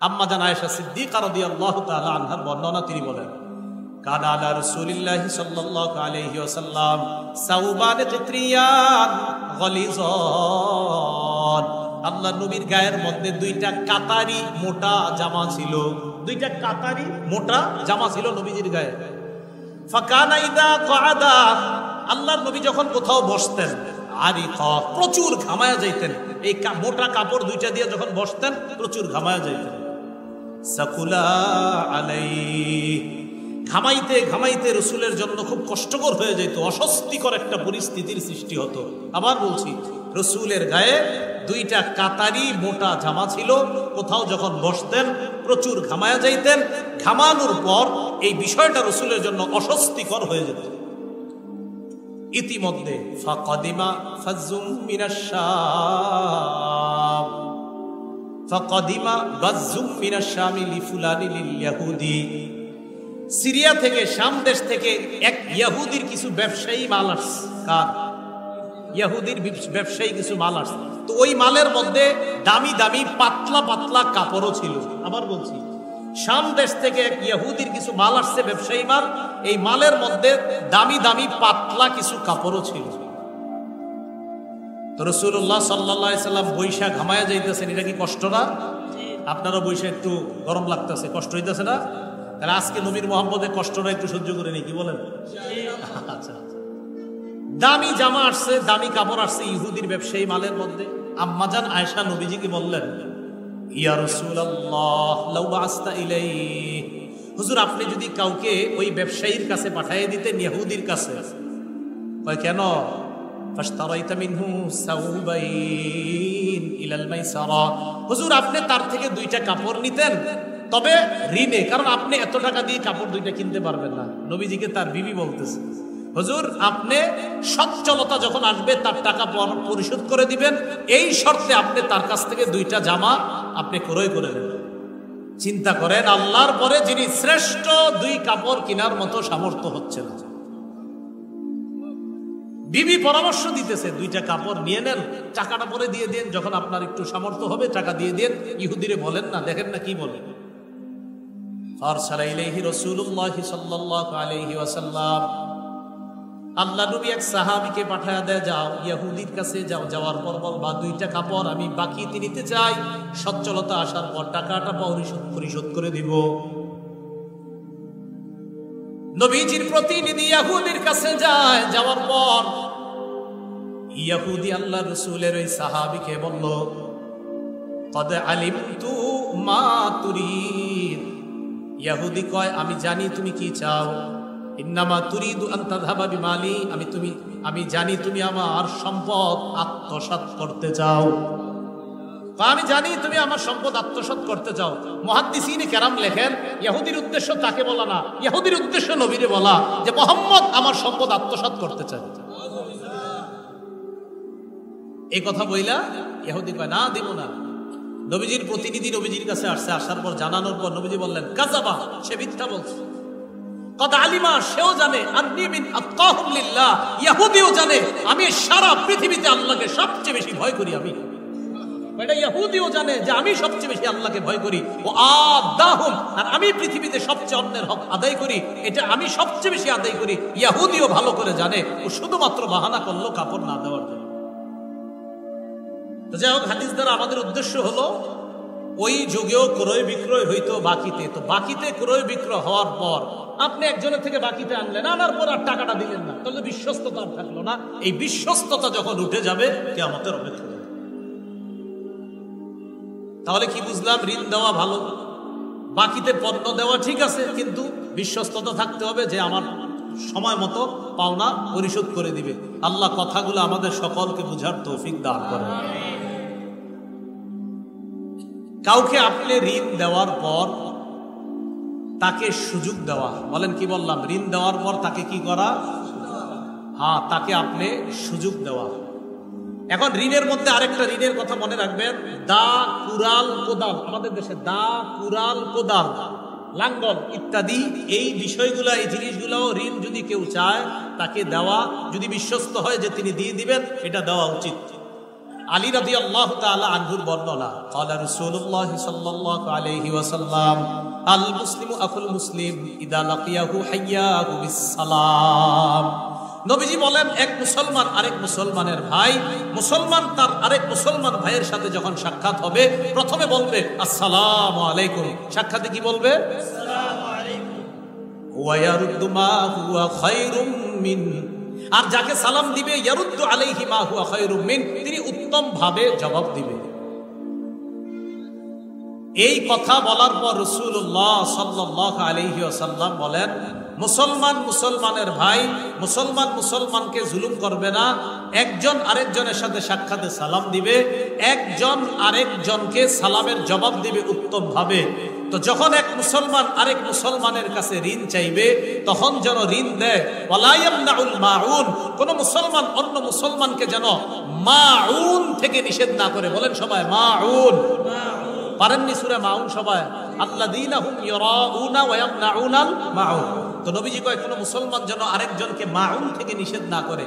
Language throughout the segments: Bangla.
আম্মা জান আয়েশা সিদ্দিকা রাদিয়াল্লাহু তাআলা আনহার বর্ণনা তিনি বলেন, কানা আলা রাসূলিল্লাহি সাল্লাল্লাহু আলাইহি ওয়াসাল্লাম সাউবান কিত্রিয়ান গলিজান। আল্লাহর নবীর গায়ের মধ্যে দুইটা কাতারি মোটা জামা ছিল, দুইটা কাতারি মোটা জামা ছিল নবীজির গায়ে। ফাকানা ইদা ক্বাদা, আল্লাহর নবী যখন কোথাও বসতেন, আরিকা, প্রচুর ঘামায়া যাইতেন। এই মোটা কাপড় দুইটা দিয়ে যখন বসতেন প্রচুর ঘামায়া যাইতেন। সাকুলা আলাইহি, ঘামাইতে ঘামাইতে রসুলের জন্য খুব কষ্টকর হয়ে যেত, অস্বস্তিকর একটা পরিস্থিতির সৃষ্টি হতো। আবার বলছি, রসুলের গায়ে দুইটা কাতারি মোটা জামা ছিল, কোথাও যখন বসতেন প্রচুর ঘামায়া যাইতেন। ঘামানোর পর এই বিষয়টা রসুলের জন্য অস্বস্তিকর হয়ে যেত। ইতিমধ্যে ফাকাদিমা ফাজ্জুম মিনাশ শাম, ফাকাদিমা গাজ্জুম মিনাশ শামি লিফুলানি লিল ইয়াহুদি, সিরিয়া থেকে, শাম দেশ থেকে এক ইহুদির কিছু ব্যবসায়ী মাল আসছে। কার? ইহুদির ব্যবসায়ী কিছু মাল আসছে। তো ওই মালের মধ্যে দামি দামি পাতলা পাতলা কাপড়ও ছিল। আবার বলছি, শাম দেশ থেকে এক ইহুদির কিছু মাল আসছে, ব্যবসায়ী মাল। এই মালের মধ্যে দামি দামি পাতলা কিছু কাপড়ও ছিল। তো রাসূলুল্লাহ সাল্লাল্লাহু আলাইহি সাল্লাম বৈশা ঘামায়া যাইতেছেন, এটা কি কষ্ট না? আপনারও বৈশা একটু গরম লাগতেছে, কষ্ট হইতেছে না? তাহলে আজকে নবীর মোহাম্মদের কষ্টটা একটু সহ্য করে নেই, কি বলেন? আচ্ছা, দামি জামা আসছে, দামি কাপড় আসছে ইহুদির ব্যবসায়ী মালের মধ্যে। আম্মাজান আয়েশা নবীজিকে বললেন, ইয়া রাসূলুল্লাহ লাউ বাসতা ইলাইহি, হুজুর আপনি যদি কাউকে ওই ব্যবসায়ীর কাছে পাঠিয়ে দিতেন, ইহুদির কাছে। কয় কেন? ফাশতারাইতা মিনহু সাউবাইন ইলাল মাইসারা, হুজুর আপনি তার থেকে দুইটা কাপড় নিতেন, তবে ঋণে, কারণ আপনি এত টাকা দিয়ে কাপড় দুইটা কিনতে পারবেন না। নবীজিকে তার বিবি বলতেছে, হুজুর আপনি সচ্ছলতা যখন আসবে তার টাকা পরিশোধ করে দিবেন, এই শর্তে আপনি তার কাছ থেকে দুইটা জামা আপনি ক্রয় করে নেবেন। চিন্তা করেন, আল্লাহর পরে যিনি শ্রেষ্ঠ, দুই কাপড় কেনার মতো সামর্থ্য হচ্ছে না। বিবি পরামর্শ দিতেছে, দুইটা কাপড় নিয়ে নেন, টাকাটা পরে দিয়ে দেন, যখন আপনার একটু সামর্থ্য হবে টাকা দিয়ে দেন। ইহুদিরে বলেন না, দেখেন না কি বলে। ফারসালা ইলাইহি রাসূলুল্লাহ সাল্লাল্লাহু আলাইহি ওয়াসাল্লাম, আল্লাহ নবী এক সাহাবীকে পাঠায়া দেয়, যাও ইহুদির কাছে যাও, যাওয়ার পর বলবা দুইটা কাপড় আমি বাকিতে নিতে চাই, সচ্ছলতা আসার পর টাকাটা পরিশোধ করে দিব। নবীজির প্রতিনিধি ইহুদির কাছে যায়, যাওয়ার পর ইহুদি আল্লাহ রাসূলের ওই সাহাবীকে বলল, কদ আলিমতু মা তুরিদ, ইহুদি কয় আমি জানি তুমি কি চাও। ইন্নামা তুরিদু আন তাযহাবা বিমালি, আমি জানি তুমি আমার সম্পদ আত্মসাৎ করতে চাও। আমি জানি তুমি আমার সম্পদ আত্মসাৎ করতে চাও। মুহাদ্দিসিনে কেরাম লেখেন, ইহুদির উদ্দেশ্য তাকে বলা না, ইহুদির উদ্দেশ্য নবীরে বলা যে মুহাম্মদ আমার সম্পদ আত্মসাৎ করতে চায়। এই কথা বইলা ইহুদি কয় না, দিব না। নবীজির প্রতিনিধি নবীজির কাছে আসছে, আসার পর জানানোর পর নবীজি বললেন, কাযাবা, সে মিথ্যা বলছে। কদ আলিমা, সেও জানে, আন্নী মিন আতকাহুম লিল্লাহ, ইহুদিও জানে আমি সারা পৃথিবীতে আল্লাহকে সবচেয়ে বেশি ভয় করি। আমি এটা ইহুদিও জানে যে আমি সবচেয়ে বেশি আল্লাহকে ভয় করি। ও আদাহুম, আর আমি পৃথিবীতে সবচেয়ে অন্যের হক আদায় করি, এটা আমি সবচেয়ে বেশি আদায় করি। ইহুদিও ভালো করে জানে, ও শুধুমাত্র বাহানা করলো কাপড় না দেওয়ার জন্য। তো যাই হোক, হাদিস দ্বারা আমাদের উদ্দেশ্য হলো, ওই যুগেও ক্রয় বিক্রয় হইতো বাকিতে। তো বাকিতে ক্রয় বিক্রয় হওয়ার পর আপনি একজনের থেকে বাকিতে আনলেন, আনার পর আর টাকাটা দিলেন না, তাহলে বিশ্বস্ততা আর থাকলো না। এই বিশ্বস্ততা যখন উঠে যাবে, কিয়ামতের অপেক্ষা। তাহলে কি বুঝলাম? ঋণ দেওয়া ভালো, বাকিতে পণ্য দেওয়া ঠিক আছে, কিন্তু বিশ্বস্ততা থাকতে হবে যে আমার সময় মতো পাওনা পরিশোধ করে দিবে। আল্লাহ কথাগুলো আমাদের সকলকে বুঝার তৌফিক দান করেন। কাউকে আপনি ঋণ দেওয়ার পর তাকে সুযোগ দেওয়া, বলেন কি বললাম? ঋণ দেওয়ার পর তাকে কি করা? হ্যাঁ, তাকে আপনি সুযোগ দেওয়া। এখন ঋণের মধ্যে আরেকটা ঋণের কথা মনে রাখবেন, দা, কুরাল, কোদাল। আমাদের দেশে দা, কুরাল, কোদাল, লাঙ্গল ইত্যাদি এই বিষয়গুলা, এই জিনিসগুলাও ঋণ যদি কেউ চায় তাকে দেওয়া, যদি বিশ্বস্ত হয় যে তিনি দিয়ে দিবেন, এটা দেওয়া উচিত। আলী রাদিয়াল্লাহু তাআলা আনহুর বর্ণনা, ক্বালা রাসূলুল্লাহ সাল্লাল্লাহু আলাইহি ওয়াসাল্লাম আল মুসলিমু আখুল মুসলিম ইদা লাকিয়াহু হাইয়াহু বিসসালাম। নবীজি বলেন, এক মুসলমান আরেক মুসলমানের ভাই, মুসলমান তার আরেক মুসলমান ভাইয়ের সাথে যখন সাক্ষাৎ হবে প্রথমে বলবে আসসালামু আলাইকুম। সাক্ষাতে কি বলবে? আসসালামু আলাইকুম। ওয়া ইয়ারুদ্দু মা হুয়া খায়রুম মিন, আর যাকে সালাম দিবে ইয়ারুদ্দু আলাইহি মা হুয়া খায়রুম মিন, তিনি উত্তম ভাবে জবাব দিবে। এই কথা বলার পর রাসূলুল্লাহ সাল্লাল্লাহু আলাইহি ওয়াসাল্লাম বলেন, মুসলমান মুসলমানের ভাই, মুসলমান মুসলমানকে জুলুম করবে না, একজন আরেকজনের সাথে সাক্ষাতে সালাম দিবে, একজন আরেকজনকে সালামের জবাব দিবে উত্তম ভাবে। তো যখন এক মুসলমান আরেক মুসলমানের কাছে ঋণ চাইবে তখন যেন ঋণ দেয়। ওয়ালা ইয়ামনাউল মাউন, কোন মুসলমান অন্য মুসলমানকে যেন মাউন থেকে নিষেধ না করে। বলেন সবাই মাউন। পারেননি সূরা মাউন সবাই? আল্লাযীনা হুম ইয়ারাউনা ওয়া ইয়ামনাউনাল মাউন। তো নবীজি কয় কোন মুসলমান যেন আরেকজনকে মাউন থেকে নিষেধ না করে।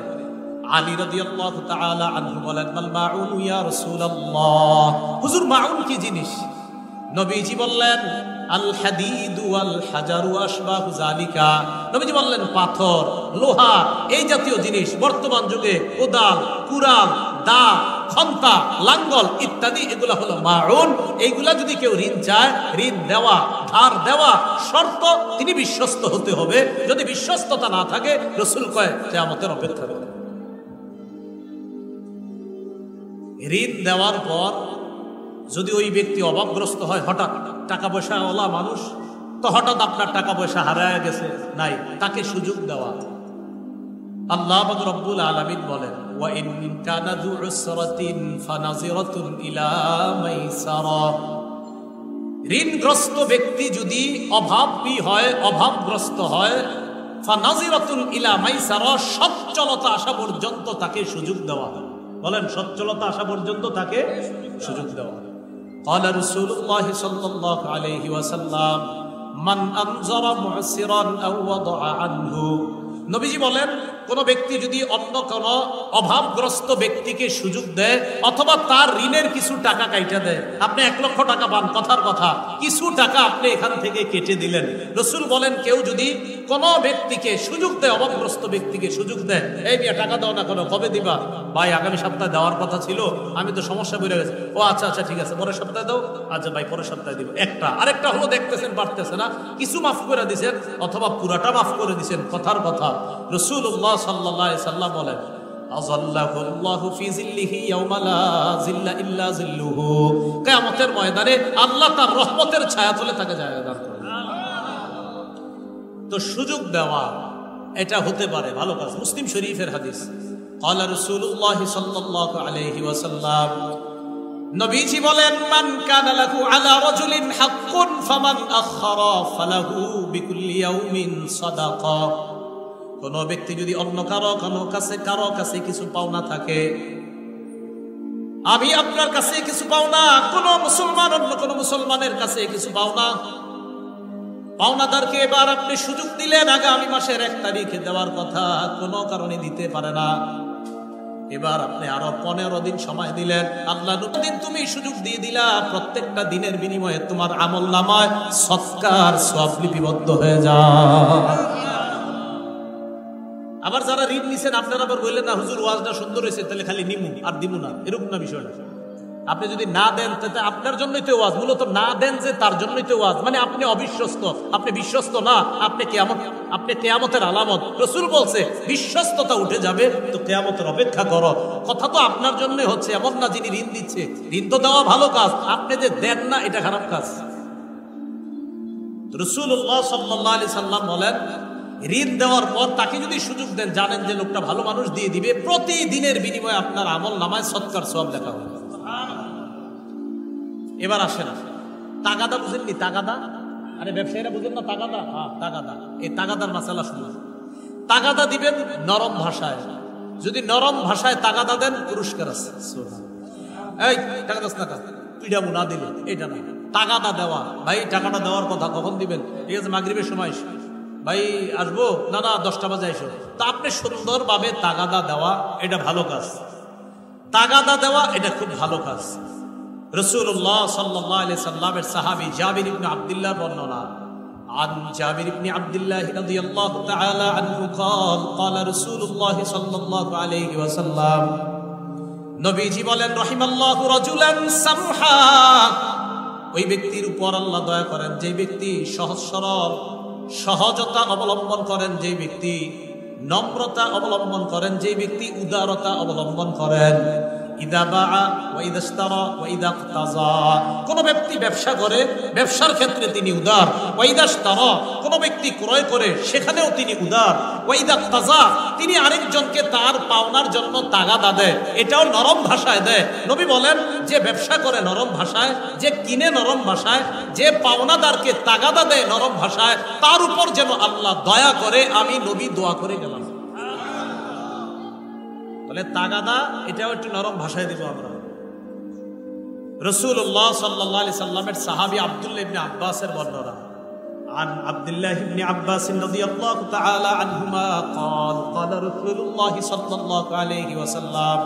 আলী রাদিয়াল্লাহু তাআলা আনহু বলেন, মাল মাউন ইয়া রাসূলুল্লাহ, হুজুর মাউন কি জিনিস? নবীজি বললেন, আল হাদিদু ওয়াল হাজারু আশবাহু যালিকা। নবীজি বললেন, পাথর, লোহা, এই জাতীয় জিনিস, বর্তমান যুগে কোদাল, কুড়াল, দা, খন্তা, লাঙ্গল ইত্যাদি, এগুলা হলো মাউন। এইগুলা যদি কেউ ঋণ চায়, ঋণ দেওয়া, ধার দেওয়া, শর্ত তিনি বিশ্বস্ত হতে হবে। যদি বিশ্বস্ততা না থাকে, রাসূল কয় কিয়ামতের অপেক্ষা করে। ঋণ দেওয়ার পর যদি ওই ব্যক্তি অভাবগ্রস্ত হয়, হঠাৎ টাকা পয়সা ওলা মানুষ, তো হঠাৎ আপনার টাকা পয়সা হারায় গেছে, নাই, তাকে সুযোগ দেওয়া। আল্লাহ রাব্বুল আলামিন বলেন, ওয়া ইন কানা যু উসরাতিন ফানাজিরাতুন ইলা মাইসারা। ঋণগ্রস্ত ব্যক্তি যদি অভাবী হয়, অভাবগ্রস্ত হয়, ফানাজিরাতুন ইলা মাইসারা, সচ্ছলতা আসা পর্যন্ত তাকে সুযোগ দেওয়া। বলেন সচ্ছলতা আসা পর্যন্ত তাকে সুযোগ দেওয়া। ক্বালা রাসূলুল্লাহ সাল্লাল্লাহু আলাইহি ওয়াসাল্লাম মান আনজারা মু'সিরান আও ওয়াদা'a আনহু। নবীজি বলেন, কোন ব্যক্তি যদি অন্য কোন অভাবগ্রস্ত ব্যক্তিকে সুযোগ দেয় অথবা তার ঋণের কিছু টাকা কাইটা দেয়, আপনি 1 লক্ষ টাকা পান, কথার কথা কিছু টাকা আপনি এখান থেকে কেটে দিলেন। রাসূল বলেন, কেউ যদি কোন ব্যক্তিকে সুযোগ দেয়, অভাবগ্রস্ত ব্যক্তিকে সুযোগ দেয়, এই মিয়া টাকা দাও না, কেন, কবে দিবা? ভাই আগামী সপ্তাহে দেওয়ার কথা ছিল, আমি তো সমস্যা বেড়ে গেছে। ও আচ্ছা আচ্ছা ঠিক আছে, পরের সপ্তাহে দাও। আচ্ছা ভাই পরের সপ্তাহে দিব। একটা আরেকটা হলো দেখতেছেন পারতেছে না, কিছু মাফ করে দিছেন অথবা পুরাটা মাফ করে দিছেন, কথার কথা। রাসূলুল্লাহ সাল্লাল্লাহু আলাইহি সাল্লাম বলেন, আযাল্লাহুল্লাহু ফি জিল্লিহি ইয়াওমা লা জিল্লা ইল্লা জিল্লুহু। কিয়ামতের ময়দানে আল্লাহ তার রহমতের ছায়াতলে তাকে জায়গা দান করবেন। তো সুযোগ দেওয়া এটা হতে পারে ভালো কাজ। মুসলিম শরীফের হাদিস, ক্বালা রাসূলুল্লাহ সাল্লাল্লাহু আলাইহি ওয়াসাল্লাম, নবীজি বলেন, মান কানা লাহু আলা রাজুলিন হাক্কুন ফামান আখারা ফালাহু বিকুল্লি ইয়াউমিন সাদাকা। কোন ব্যক্তি যদি অন্য কারো কাছে কিছু পাওনা থাকে, আমি আপনার কাছে কিছু পাওনা, কোন মুসলমান অন্য কোন মুসলমানের কাছে কিছু পাওনা, পাওনাদারকে এবার আপনি সুযোগ দিলেন, আগামী মাসের 1 তারিখে দেওয়ার কথা, কোনো কারণে দিতে পারে না, এবার আপনি আরো 15 দিন সময় দিলেন, আল্লাহ দিন তুমি সুযোগ দিয়ে দিলা, প্রত্যেকটা দিনের বিনিময়ে তোমার আমলনামায় সৎকার সওয়াব লিপিবদ্ধ হয়ে যায়। আবার যারা ঋণ নিছেন আপনারা আবার বললেন না হুজুর ওয়াজটা সুন্দর হয়েছে, তাহলে খালি নিমু আর দিমু না, এরকম না বিষয়টা। আপনি যদি না দেন তাতে আপনার জন্যই তো ওয়াজ, মূলত না দেন যে তার জন্যই তো ওয়াজ, মানে আপনি অবিশ্বস্ত, আপনি বিশ্বস্ত না, আপনি কিয়ামতের আলামত। রাসূল বলছে বিশ্বস্ততা উঠে যাবে, তো কিয়ামতের অপেক্ষা করো। কথা তো আপনার জন্যই হচ্ছে, এমন না যিনি ঋণ দিচ্ছে, ঋণ তো দেওয়া ভালো কাজ, আপনি যে দেন না এটা খারাপ কাজ। রাসূলুল্লাহ সাল্লাল্লাহু আলাইহি সাল্লাম বলেন, ঋণ দেওয়ার পর তাকে যদি সুযোগ দেন, জানেন যে লোকটা ভালো মানুষ, দিয়ে দিবে, প্রতিদিনের বিনিময়ে আপনার আমল নামায় সৎকার সওয়াব লেখা হবে। এবার আসেন, তাগাদা বুঝেননি? তাগাদা, আরে ব্যবসায়ীরা বুঝেন না তাগাদা? হ্যাঁ তাগাদা। এই তাগাদার মাসালা শুনুন। তাগাদা দিবেন নরম ভাষায়, যদি নরম ভাষায় তাগাদা দেন পুরস্কার আছে। এই টাকা দাস না, পিডাবো না দিলে এটা না, তাগাদা দেওয়া। ভাই টাকাটা দেওয়ার কথা কখন দিবেন? ঠিক আছে মাগরিবের সময় ভাই আসবো, না না 10টা বাজে এসো। তা আপনি সুন্দরভাবে তাগাদা দেওয়া, এটা ভালো কাজ। তাগাদা দেওয়া এটা খুব ভালো কাজ। রাসূলুল্লাহ সাল্লাল্লাহু আলাইহি সাল্লামের সাহাবী জাবির ইবনে আব্দুল্লাহ বর্ণনা, عن جابر بن عبد الله رضي الله تعالى عنه قال قال رسول الله صلى الله عليه وسلم নবীজি বলেন রাহিমাল্লাহু রাজুলান সামহা, ওই ব্যক্তির উপর আল্লাহ দয়া করেন যে ব্যক্তি সহজ সরল সহজতা অবলম্বন করেন, যে ব্যক্তি নম্রতা অবলম্বন করেন, যে ব্যক্তি উদারতা অবলম্বন করেন। ইদা বাআ ওয়া ইদা ইশতারা ওয়া ইদা ইক্তাযা, কোন ব্যক্তি ব্যবসা করে ব্যবসার ক্ষেত্রে তিনি উদার। ওয়া ইদা ইশতারা, কোন ব্যক্তি ক্রয় করে সেখানেও তিনি উদার। ওয়া ইদা ইক্তাযা, তিনি আরেকজনকে তার পাওনার জন্য তাগাদা দেয়, এটাও নরম ভাষায় দেয়। নবী বলেন যে ব্যবসা করে নরম ভাষায়, যে কিনে নরম ভাষায়, যে পাওনাদারকে তাগাদা দেয় নরম ভাষায়, তার উপর যেন আল্লাহ দয়া করে। আমি নবী দোয়া করে গেলাম। তাগাদা এটাও একটু নরম ভাষায় দিব আমরা। রাসূলুল্লাহ সাল্লাল্লাহু আলাইহি সাল্লামের সাহাবী আব্দুল্লাহ ইবনে আব্বাসের বর্ণনা, عن عبد الله بن عباس رضي الله تعالى عنهما قال قال رسول الله صلى الله عليه وسلم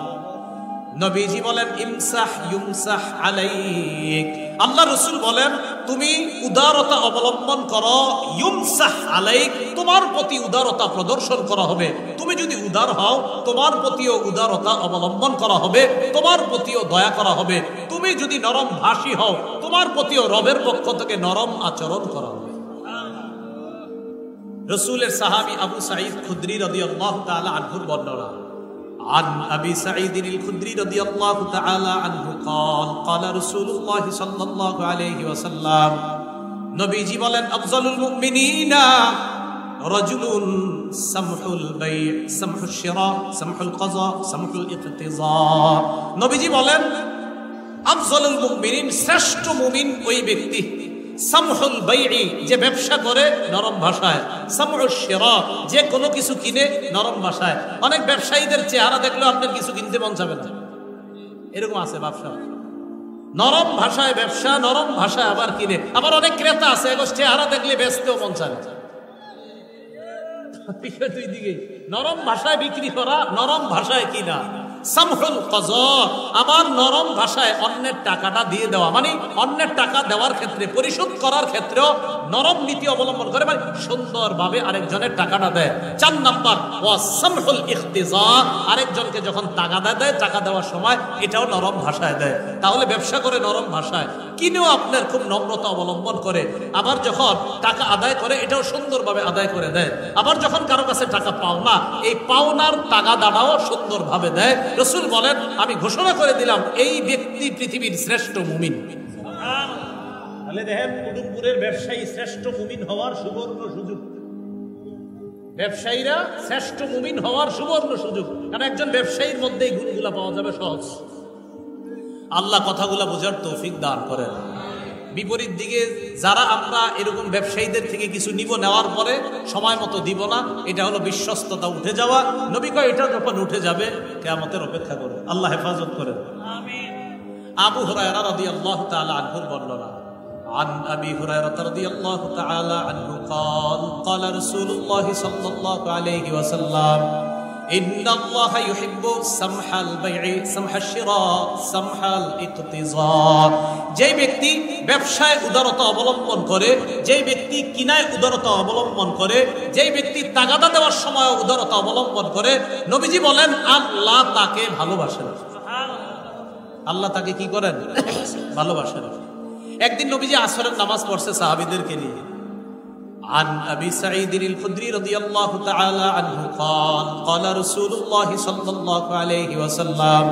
নবীজি বলেন ইমসাহ ইউমসাহ আলাইক, আল্লাহ রাসূল বলেন তুমি উদারতা অবলম্বন করো, ইউমসাহ আলাইক, তোমার প্রতি উদারতা প্রদর্শন করা হবে। তুমি যদি উদার হও তোমার প্রতিও উদারতা অবলম্বন করা হবে, তোমার প্রতিও দয়া করা হবে। তুমি যদি নরম ভাষী হও তোমার প্রতিও রবের পক্ষ থেকে নরম আচরণ করা হবে। রাসূলের সাহাবী আবু সাঈদ খুদরি রাদিয়াল্লাহু তাআলা আনহুর বর্ণনা, عن أبي سعيد الخدري رضي الله تعالى عنه قال قال رسول الله صلى الله عليه وسلم নবীজি বলেন আফজালুল মুমিনিনা রাজুলুন সামহুল বাই' সামহুশ শিরা সামহুল কাযা সামহুল ইকতিযা। নবীজি বলেন আফজালুল মুমিনিন, শ্রেষ্ঠ মুমিন ওই ব্যক্তি সামহুল বাই'i, যে ব্যবসা করে নরম ভাষায়, সামহুশ শিরা, যে কোনো কিছু কিনে নরম ভাষায়। অনেক ব্যবসায়ীদের চেহারা দেখলেও আপনার কিছু কিনতে মন চাবে না, এরকম আছে ব্যবসা। নরম ভাষায় ব্যবসা, নরম ভাষায় আবার কিনে। আবার অনেক ক্রেতা আছে চেহারা দেখলে বেচতেও মন চায় না। দুই দিকে নরম ভাষায় বিক্রি করা, নরম ভাষায় কিনা। সামহুল কাযা, আবার নরম ভাষায় অন্যের টাকাটা দিয়ে দেওয়া, মানে অন্যের টাকা দেওয়ার ক্ষেত্রে, পরিশোধ করার ক্ষেত্রেও নরম নীতি অবলম্বন করে, মানে সুন্দরভাবে আরেকজনের টাকাটা দেয়। 4 নাম্বার ওয়া সামহুল ইখতিযা, আরেকজনকে যখন তাগাদা দেয় টাকা দেওয়ার সময় এটাও নরম ভাষায় দেয়। তাহলে ব্যবসা করে নরম ভাষায়, কিনেও আপনার খুব নম্রতা অবলম্বন করে, আবার যখন টাকা আদায় করে এটাও সুন্দরভাবে আদায় করে দেয়। আবার যখন কারো কাছে টাকা পাওনা, এই পাওনার তাগাদাটাও সুন্দরভাবে দেয়। রাসূল বলেন আমি ঘোষণা করে দিলাম এই ব্যক্তি পৃথিবীর শ্রেষ্ঠ মুমিন। তাহলে দেখেন কুতুবপুরের ব্যবসায়ী শ্রেষ্ঠ মুমিন হওয়ার সুবর্ণ সুযোগ। ব্যবসায়ীরা শ্রেষ্ঠ মুমিন হওয়ার সুবর্ণ সুযোগ, কারণ একজন ব্যবসায়ীর মধ্যে এই গুণগুলা পাওয়া যাবে সহজ। আল্লাহ কথাগুলা বোঝার তৌফিক দান করেন। বিপরীত দিকে যারা আমরা এরকম ব্যবসায়ীদের থেকে কিছু নিব, নেওয়ার পরে সময় মতো দিব না, এটা হলো বিশ্বস্ততা উঠে যাওয়া। নবী কয় এটা যখন উঠে যাবে কিয়ামতের অপেক্ষা করবে। আল্লাহ হেফাজত করেন, আমিন। আবু হুরায়রা রাদিয়াল্লাহু তাআলা আনহুর বর্ণনা, عن أبي هريرة رضي الله تعالى عنه قال قال رسول الله صلى الله عليه وسلم إن الله يحب سمح البيع سمح الشراء سمح الاقتضاء। যে ব্যক্তি ব্যবসায় উদারতা অবলম্বন করে, যে ব্যক্তি কিনায় উদারতা অবলম্বন করে, যে ব্যক্তি তাগাদা দেওয়ার সময় উদারতা অবলম্বন করে, নবীজি বলেন আল্লাহ তাকে ভালোবাসেন। আল্লাহ তাকে কি করেন? ভালোবাসেন। একদিন নবীজি আসরের নামাজ পড়ছে সাহাবীদেরকে নিয়ে। عن أبي سعيد الخدري رضي الله تعالى عنه قال قال رسول الله صلى الله عليه وسلم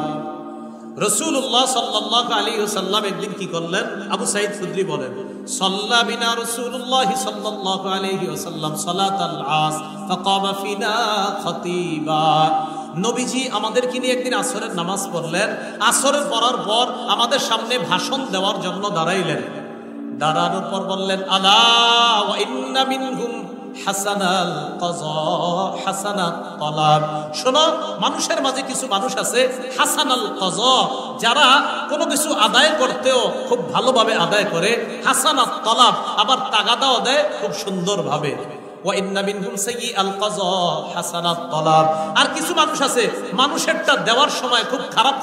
রাসূলুল্লাহ সাল্লাল্লাহু আলাইহি ওয়াসাল্লাম একদিন কি করলেন? আবু সাঈদ খুদরি বলেন সাল্লা বিনা রাসূলুল্লাহ সাল্লাল্লাহু আলাইহি ওয়াসাল্লাম সালাতাল আসর ফাকামা ফিনা খতিবা। নবীজি আমাদেরকে নিয়ে একদিন আসরের নামাজ পড়লেন। আসরের পড়ার পর আমাদের সামনে ভাষণ দেওয়ার জন্য দাঁড়াইলেন। দাঁড়ানোর পর বললেন আলা ওয়া ইন্না মিনহুম হাসানাল কাযা হাসানাত তালাব। শোনো, মানুষের মাঝে কিছু মানুষ আছে হাসানাল কাযা, যারা কোনো কিছু আদায় করতেও খুব ভালোভাবে আদায় করে, হাসানাত তালাব, আবার তাগাদাও দেয় খুব সুন্দরভাবে। ওয়া ইন্না মিনহুম সাইয়্যাল কাযা হাসানাত তালাব। আর কিছু মানুষ আছে মানুষেরটা দেওয়ার সময় খুব খারাপ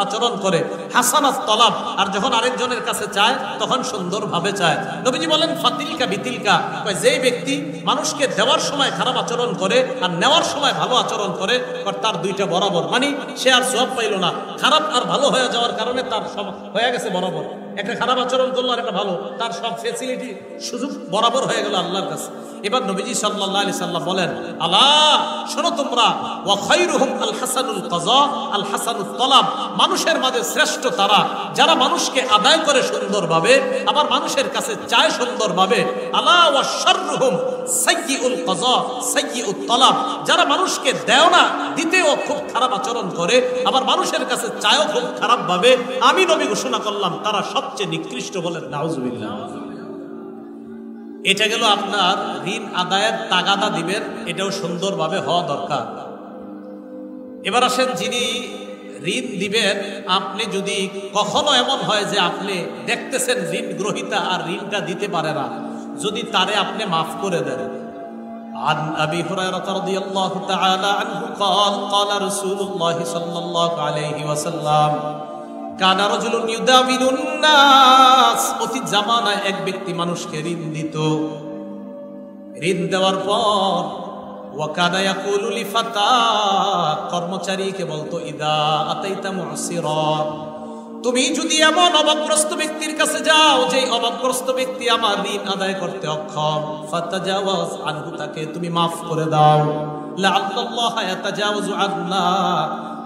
আচরণ করে, হাসানাত তালাব, আর যখন আরেকজনের কাছে চায় তখন সুন্দরভাবে চায়। নবীজি বলেন ফাতিলকা বিতিলকা, যে ব্যক্তি মানুষকে দেওয়ার সময় খারাপ আচরণ করে আর নেওয়ার সময় ভালো আচরণ করে তার দুইটা বরাবর, মানে সে আর সওয়াব পাইল না, খারাপ আর ভালো হয়ে যাওয়ার কারণে তার সব হয়ে গেছে বরাবর। একটা খারাপ আচরণ করলো আর একটা ভালো, তার সব ফ্যাসিলিটি সুযোগ বরাবর হয়ে গেল আল্লাহর কাছে। এবার নবীজি সাল্লাল্লাহু আলাইহি সাল্লাম বলেন, আলা শোনো তোমরা, ওয়া খায়রুহুম আল হাসানুল কাযা আল হাসানুত তালাব, মানুষের মাঝে শ্রেষ্ঠ তারা যারা মানুষকে আদায় করে সুন্দরভাবে আবার মানুষের কাছে চায় সুন্দরভাবে। আলা ওয়া শাররুহুম সাইয়্যুল কাযা সাইয়্যুত তালাব, যারা মানুষকে দেয় না, দিতেও খুব খারাপ আচরণ করে আবার মানুষের কাছে চায়ও খুব খারাপ ভাবে, আমি নবী ঘোষণা করলাম তারা সবচেয়ে নিকৃষ্ট। বলেন নাউজুবিল্লাহ। এটা গেল আপনার ঋণ আদায়ের তাগাদা দিবেন, এটাও সুন্দরভাবে হওয়া দরকার। এবার আসেন, যিনি ঋণ দিবেন, আপনি যদি কখনো এমন হয় যে আপনি দেখতেছেন ঋণ গ্রহীতা আর ঋণটা দিতে পারে না, যদি তারে আপনি মাফ করে দেন। عن أبي هريرة رضي الله تعالى عنه قال قال رسول الله صلى الله عليه وسلم কানা রাজুলুন ইউদাবিনুন নাস, অতীত জামানায় এক ব্যক্তি মানুষকে ঋণ দিত। ঋণ দেওয়ার পর ওয়া কানা ইয়াকুলু লিফাতা, কর্মচারীকে বলতো, ইদা আতাইতা মুসিরা, তুমি যদি এমন অভাবগ্রস্ত ব্যক্তির কাছে যাও যে অভাবগ্রস্ত ব্যক্তি আমার ঋণ আদায় করতে অক্ষম, ফাতাজাওয়াজ আনহু, তাকে তুমি মাফ করে দাও। লাআল্লাল্লাহ ইয়াতাজাওয়াজু আন্না,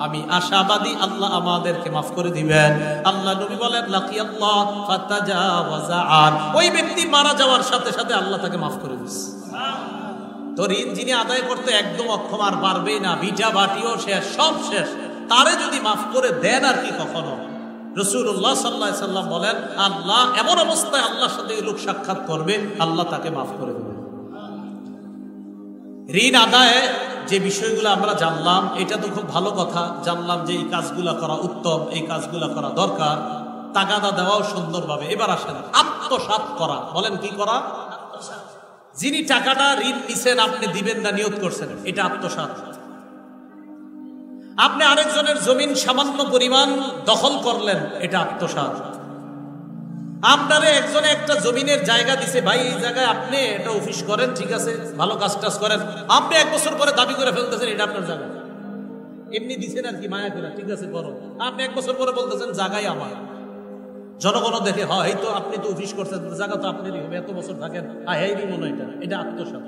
আমি আশাবাদী আল্লাহ আমাদেরকে মাফ করে দিবেন। আল্লাহ নবী বলেন লাকিয়াল্লাহ ফাতাজাওয়াজা আন, ওই ব্যক্তি মারা যাওয়ার সাথে সাথে আল্লাহ তাকে মাফ করে দিয়েছে। তো ঋণ যিনি আদায় করতে একদম অক্ষম, আর পারবেই না, ভিটা বাটিও শেষ, সব শেষ, তারে যদি মাফ করে দেন আর কি কখনো। রাসূলুল্লাহ সাল্লাল্লাহু আলাইহি সাল্লাম বলেন, আল্লাহ এমন অবস্থায় আল্লাহর সাথে লোক সাক্ষাৎ করবে, আল্লাহ তাকে মাফ করে দেবে। ঋণ আদায়ে যে বিষয়গুলো আমরা জানলাম, এটা তো খুব ভালো কথা, জানলাম যে এই কাজগুলো করা উত্তম, এই কাজগুলো করা দরকার, তাগাদা দেওয়াও সুন্দরভাবে। এবার আসেন আত্মসাৎ করা। বলেন কি করা? যিনি টাকাটা ঋণ নিছেন, আপনি দিবেন না নিয়ত করছেন, এটা আত্মসাৎ। আপনি আরেকজনের জমিন সামান্য পরিমাণ দখল করলেন, এটা আত্মসাৎ। আপনারে একজনে একটা জমিনের জায়গা দিছে, ভাই এই জায়গায় আপনি এটা অফিস করেন, ঠিক আছে, ভালো কাজ টাজ করেন, আপনি 1 বছর পরে দাবি করে ফেলতেছেন এটা আপনার জায়গা। এমনি দিছেন আর কি মায়া করে, ঠিক আছে করো, আপনি 1 বছর পরে বলতেছেন জায়গায় আমার। জনগণ দেখে, হয় তো আপনি তো অফিস করছেন, জায়গা তো আপনারই হবে, এত বছর থাকেন, হাইরি মনে এটা আত্মসাৎ।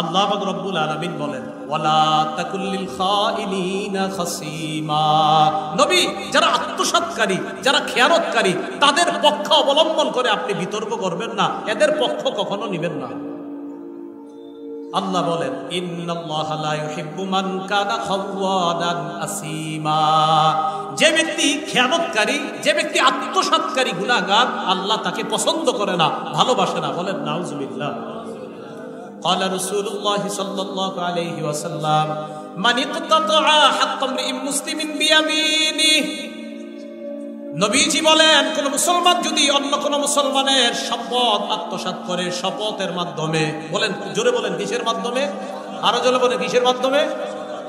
আল্লাহ পাক রব্বুল আলামিন বলেন, ওয়ালা তাকুল্লিল খাইনিনা খাসিমা, নবী যারা আত্মসাৎকারী, যারা খেয়ানতকারী, তাদের পক্ষ অবলম্বন করে আপনি বিতর্ক করবেন না, এদের পক্ষ কখনো নেবেন না। আল্লাহ বলেন, ইন্নাল্লাহা লা ইউহিব্বু মান কানা খাওয়ানান আসিমা, যে ব্যক্তি খেয়ানতকারী, যে ব্যক্তি আত্মসাৎকারী, গুনাহগার, আল্লাহ তাকে পছন্দ করে না, ভালোবাসে না। বলেন নাউজুবিল্লাহ। قال رسول الله صلى الله عليه وسلم من اقتطع حق امرئ مسلم بيمينه, নবীজি বলেন, কোন মুসলমান যদি অন্য কোন মুসলমানের সম্পদ আত্মসাৎ করে শপথের মাধ্যমে, বলেন জোরে বলেন কিসের মাধ্যমে, আরো জোরে বলেন কিসের মাধ্যমে,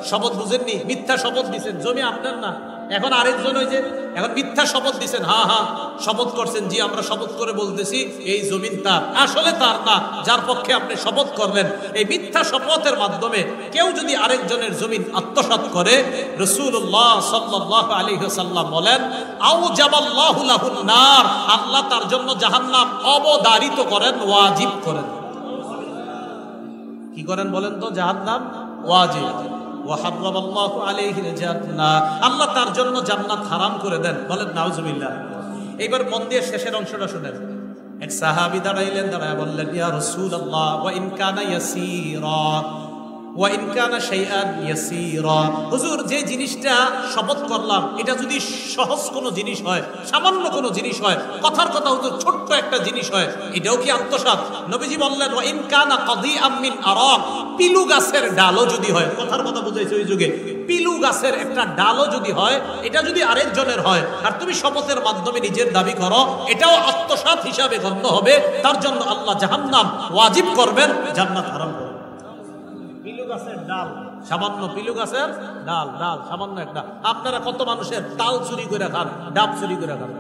শপথ বুঝেননি, মিথ্যা শপথ দিচ্ছেন, জমি আপনার না, এখন আরেকজন ওই যে এখন মিথ্যা শপথ দিচ্ছেন, হ্যাঁ শপথ করছেন, জি আমরা শপথ করে বলতেছি এই জমিন তার, আসলে তার না, যার পক্ষে আপনি শপথ করলেন, এই মিথ্যা শপথের মাধ্যমে কেউ যদি আরেকজনের জমিন আত্মসাৎ করে, রাসূলুল্লাহ সাল্লাল্লাহু আলাইহি ওয়াসাল্লাম বলেন, আউজাবাল্লাহু লাহুন নার, আল্লাহ তার জন্য জাহান্নাম অবধারিত করেন, ওয়াজিব করেন। কি করেন বলেন তো? জাহান্নাম ওয়াজিব। ওয়াহারামাল্লাহু আলাইহিল জান্নাহ, আল্লাহ তার জন্য জান্নাত হারাম করে দেন। বলেন নাউজুবিল্লাহ। এইবার মন দিয়ে শেষের অংশটা শুনেন। এক সাহাবী দাঁড়াইলেন, দাঁড়ায় বললেন, ইয়া রাসূলুল্লাহ ওয়া ইন কানা ইয়াসীরা, ওয়া ইন কানা শাইআন ইয়াসীরা, হুজুর যে জিনিসটা শপথ করলাম এটা যদি সহজ কোনো জিনিস হয়, সামান্য কোনো জিনিস হয়, কথার কথা হুজুর ছোট্ট একটা জিনিস হয়, এটাও কি আত্মসাৎ? নবীজি বললেন ওয়া ইন কানা কাদিআম মিন আরাক, পিলু গাছের ডালও যদি হয়, কথার কথা বুঝাইছে ওই যুগে, পিলু গাছের একটা ডালও যদি হয়, এটা যদি আরেকজনের হয় আর তুমি শপথের মাধ্যমে নিজের দাবি করো, এটাও আত্মসাৎ হিসাবে গণ্য হবে। তার জন্য আল্লাহ জাহান্নাম ওয়াজিব করবেন, জান্নাত হারাম করবেন। পিলু গাছের ডাল, সামান্য পিলু গাছের ডাল, সামান্য একটা। আপনারা কত মানুষের তাল চুরি করে খান, ডাব চুরি করে খান?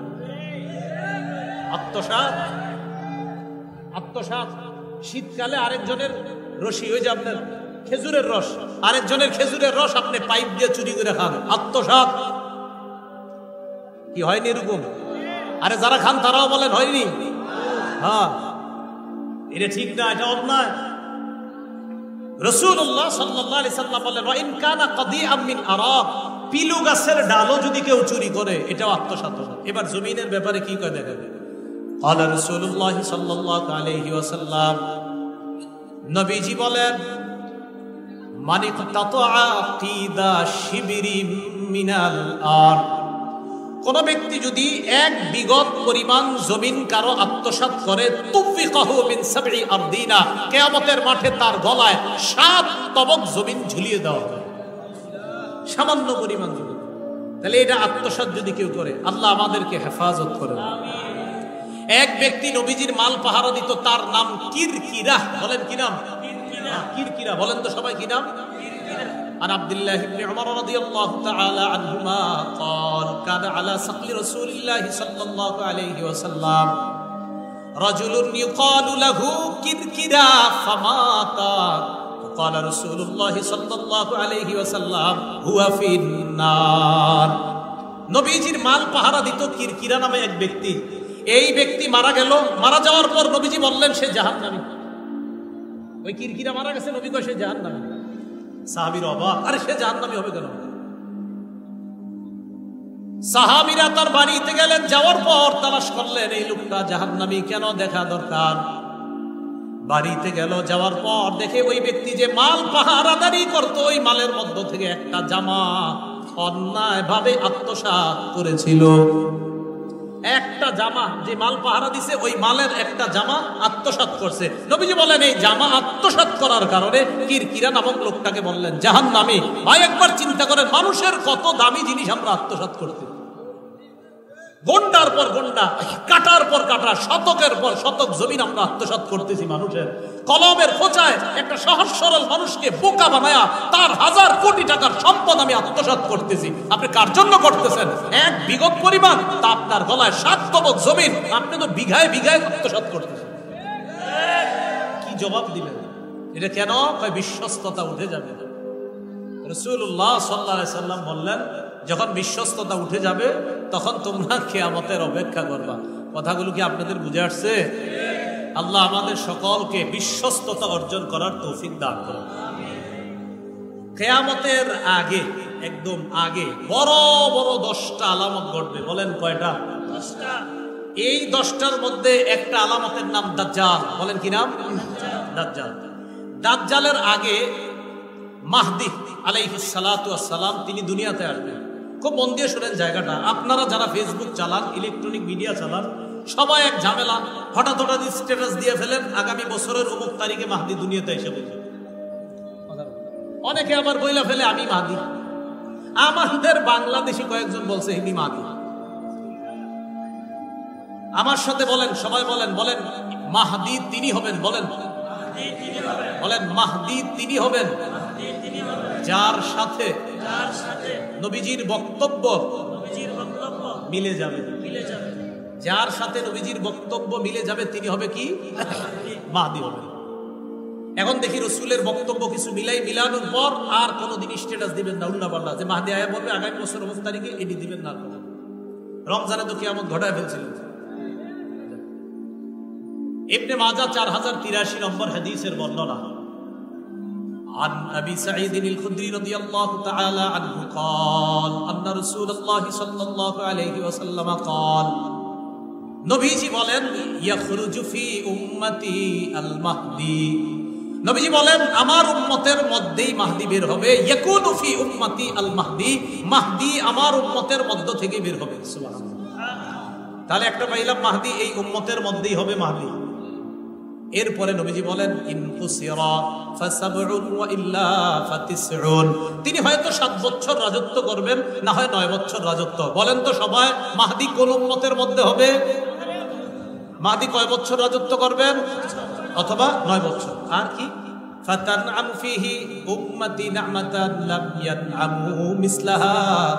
আত্মসাৎ। শীতকালে আরেকজনের রশি, ওই যে আপনার খেজুরের রস, আরেকজনের খেজুরের রস আপনি পাইপ দিয়ে চুরি করে খান, আত্মসাৎ। কি হয়নি এরকম? আরে যারা খান তারাও বলেন হয়নি? হ্যাঁ, এটা ঠিক না, এটা অন্যায়। রাসূলুল্লাহ সাল্লাল্লাহু আলাইহি সাল্লাম বলেন ওয়া ইন কানা কাদিআম মিন আরাক, পিলু গাছের ডালও যদি কেউ চুরি করে এটাও আত্মসাৎ। এবার জমিনের ব্যাপারে কি কয় দেখেন। ক্বালা রাসূলুল্লাহ সাল্লাল্লাহু আলাইহি ওয়াসাল্লাম, নবীজি বলেন মান ইকতাতা কিদা শিবরিম মিনাল আরদ, কোন ব্যক্তি যদি এক বিগত পরিমাণ জমিন কারো আত্মসাৎ করে, তুফিকাহু মিন সাবঈ আরদিনা, কিয়ামতের মাঠে তার গলায় 7 তবক জমিন ঝুলিয়ে দেওয়া হবে, সামান্য পরিমাণ জমিন। তাহলে এটা আত্মসাৎ যদি কেউ করে, আল্লাহ আমাদেরকে হেফাজত করে। এক ব্যক্তি নবীজির মাল পাহারা দিত, তার নাম কিরকিরা। বলেন কি নাম? কিরকিরা। বলেন তো সবাই কি নাম? عن عبد الله بن عمر رضي الله تعالى عنهما قال كان على سقل رسول الله صلى الله عليه وسلم رجل يقال له كركرا فمات فقال رسول الله صلى الله عليه وسلم هو في النار। নবীজির মাল পাহারা দিত কিরকিরা নামে এক ব্যক্তি। এই ব্যক্তি মারা গেল। মারা যাওয়ার পর নবীজি বললেন সে জাহান্নামী। ওই কিরকিরা মারা গেছে, নবী কয় সে জাহান্নামী। সাহাবীর অবাক, আরে সে জাহান্নামী হবে কেন? সাহাবীরা তার বাড়িতে গেলেন, যাওয়ার পর তালাশ করলেন এই লোকটা জাহান্নামী কেন, দেখা দরকার। বাড়িতে গেল, যাওয়ার পর দেখে ওই ব্যক্তি যে মাল পাহারাদারি করত, ওই মালের মধ্য থেকে একটা জামা অন্যায় ভাবে আত্মসাৎ করেছিল। একটা জামা, যে মাল পাহারা দিছে ওই মালের একটা জামা আত্মসাৎ করছে। নবীজি বলেন এই জামা আত্মসাৎ করার কারণে কিরকিরা নামক লোকটাকে বললেন জাহান্নামী। ভাই একবার চিন্তা করেন, মানুষের কত দামি জিনিস আমরা আত্মসাৎ করতে, গন্ডার পর গন্ডা, কাটার পর কাটা, শতকের পর শতক জমিন আমরা আত্মসাৎ করতেছি। মানুষের কলমের খোঁচায় একটা সহজ সরল মানুষকে বোকা বানায়া তার 1000 কোটি টাকার সম্পদ আমি আত্মসাৎ করতেছি। আপনি কার জন্য করতেছেন? এক বিগত পরিমাণ, তা আপনার গলায় 7 তবক জমিন, আপনি তো বিঘায় বিঘায় আত্মসাৎ করতেছেন। কি জবাব দিবেন? এটা কেন? বিশ্বস্ততা উঠে যাবে। রাসূলুল্লাহ সাল্লাল্লাহু আলাইহি সাল্লাম বললেন যখন বিশ্বস্ততা উঠে যাবে তখন তোমরা কিয়ামতের অপেক্ষা করবা। কথাগুলো কি আপনাদের বুঝে আসছে? আল্লাহ আমাদের সকলকে বিশ্বস্ততা অর্জন করার তৌফিক দান করুন। কিয়ামতের আগে, একদম আগে বড় বড় 10টা আলামত ঘটবে। বলেন কয়টা? 10টা। এই 10টার মধ্যে একটা আলামতের নাম দাজ্জাল। বলেন কি নাম? দাজ্জাল। দাজ্জালের আগে মাহদি আলাইহিস সালাতু ওয়াস সালাম তিনি দুনিয়াতে আসবেন। খুব মন দিয়ে শুনেন জায়গাটা। আপনারা যারা ফেসবুক চালান, ইলেকট্রনিক মিডিয়া চালান, সবাই এক ঝামেলা, হঠাৎ হঠাৎ স্ট্যাটাস দিয়ে ফেলেন আগামী বছরের অমুক তারিখে মাহদি দুনিয়াতে এসে বলবে। অনেকে আবার বইলা ফেলে আমি মাহদি। আমাদের বাংলাদেশি কয়েকজন বলছে ইনি মাহদি। আমার সাথে বলেন, সবাই বলেন, বলেন মাহদি তিনি হবেন। বলেন বলেন মাহদি তিনি হবেন যার সাথে নবীজির বক্তব্য মিলে যাবে। যার সাথে নবীজির বক্তব্য মিলে যাবে তিনি হবে কি? মাহদি হবে। এখন দেখি রসুলের বক্তব্য কিছু মিলানোর পর আর কোনোদিন স্ট্যাটাস দিবেন না উল্লাপাল্লা, যে মাহদি আয়া বলবে আগামী বছর অমুক তারিখে, এটি দিবেন না। রমজানে তো কিয়ামত ঘটায় ফেলছিলেন। ইবনে মাজাহ 4083 নম্বর হাদিসের বর্ণনা। عن أبي سعيد الخدري رضي الله تعالى عنه قال أن رسول الله صلى الله عليه وسلم قال নবীজি বলেন ইয়াখরুজু ফি উম্মতি আল মাহদি নবীজি বলেন আমার উম্মতের মধ্যেই মাহদি বের হবে, ইয়াকুনু ফি উম্মতি আল মাহদি, মাহদি আমার উম্মতের মধ্য থেকে বের হবে। সুবহানাল্লাহ। তাহলে একটা পাইলাম মাহদি এই উম্মতের মধ্যেই হবে মাহদি। এরপরে নবীজি বলেন ইন উসিরা ফাসাবউন ওয়া ইল্লা ফাতিসউন, তিনি হয়তো 7 বছর রাজত্ব করবেন, না হয় 9 বছর রাজত্ব। বলেন তো সবাই, মাহদি কোন উম্মতের মধ্যে হবে? মাহদি কয় বছর রাজত্ব করবেন? অথবা 9 বছর। আর কি ফাতানআম ফিহি উম্মতি নি'মাতান লাম ইয়ানআমু মিসলাহা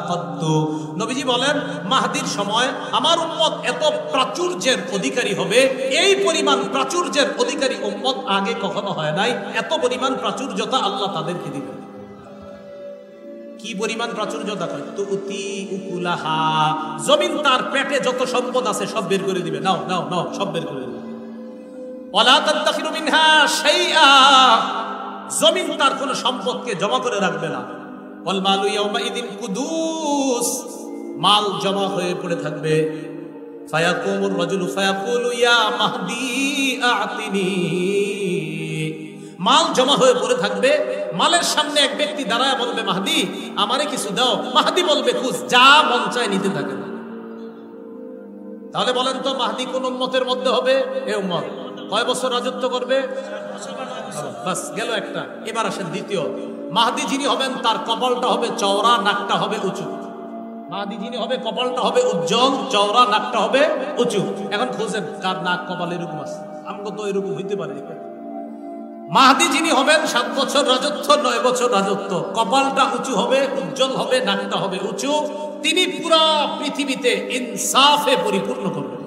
কদ্দু। নবীজি বলেন মাহদির সময় আমার উম্মত এত প্রাচুর্যের অধিকারী হবে, এই পরিমাণ প্রাচুর্যের অধিকারী উম্মত আগে কখনো হয় নাই। এত পরিমাণ প্রাচুর্যতা আল্লাহ তাদেরকে দিবেন। কি পরিমাণ প্রাচুর্যতা? তুতি উকুলাহা, জমিন তার পেটে যত সম্পদ আছে সব বের করে দিবে। নাও নাও নাও, সব বের করে দিবে। ওয়ালা তানতাখিরু মিনহা শাইআ, জমিন তার কোনো সম্পদকে জমা করে রাখবে না। ওয়াল মালু ইয়াউমাইদিন কুদুস, মাল জমা হয়ে পড়ে থাকবে। ফায়াকুমুর রাজুলু ফায়াকুলু ইয়া মাহদি আ'তিনি, মাল জমা হয়ে পড়ে থাকবে, মালের সামনে এক ব্যক্তি দাঁড়ায় বলবে মাহদি আমারে কিছু দাও। মাহদি বলবে খুশ, যা মন চায় নিতে থাকে। তাহলে বলেন তো মাহদি কোন উম্মতের মধ্যে হবে? এ উম্মত। কয় বছর রাজত্ব করবে? বাস গেল একটা। এবার আসেন দ্বিতীয়। মাহদি যিনি হবেন তার কপালটা হবে চওড়া, নাকটা হবে উঁচু। মাহদি যিনি হবে কপালটা হবে উজ্জ্বল, চওড়া, নাকটা হবে উঁচু। এখন খোঁজেন কার নাক কপাল এরকম আছে, আমাকে তো এরকম হইতে পারে। মাহদি যিনি হবেন 7 বছর রাজত্ব, 9 বছর রাজত্ব, কপালটা উঁচু হবে, উজ্জ্বল হবে, নাকটা হবে উঁচু। তিনি পুরা পৃথিবীতে ইনসাফে পরিপূর্ণ করবেন।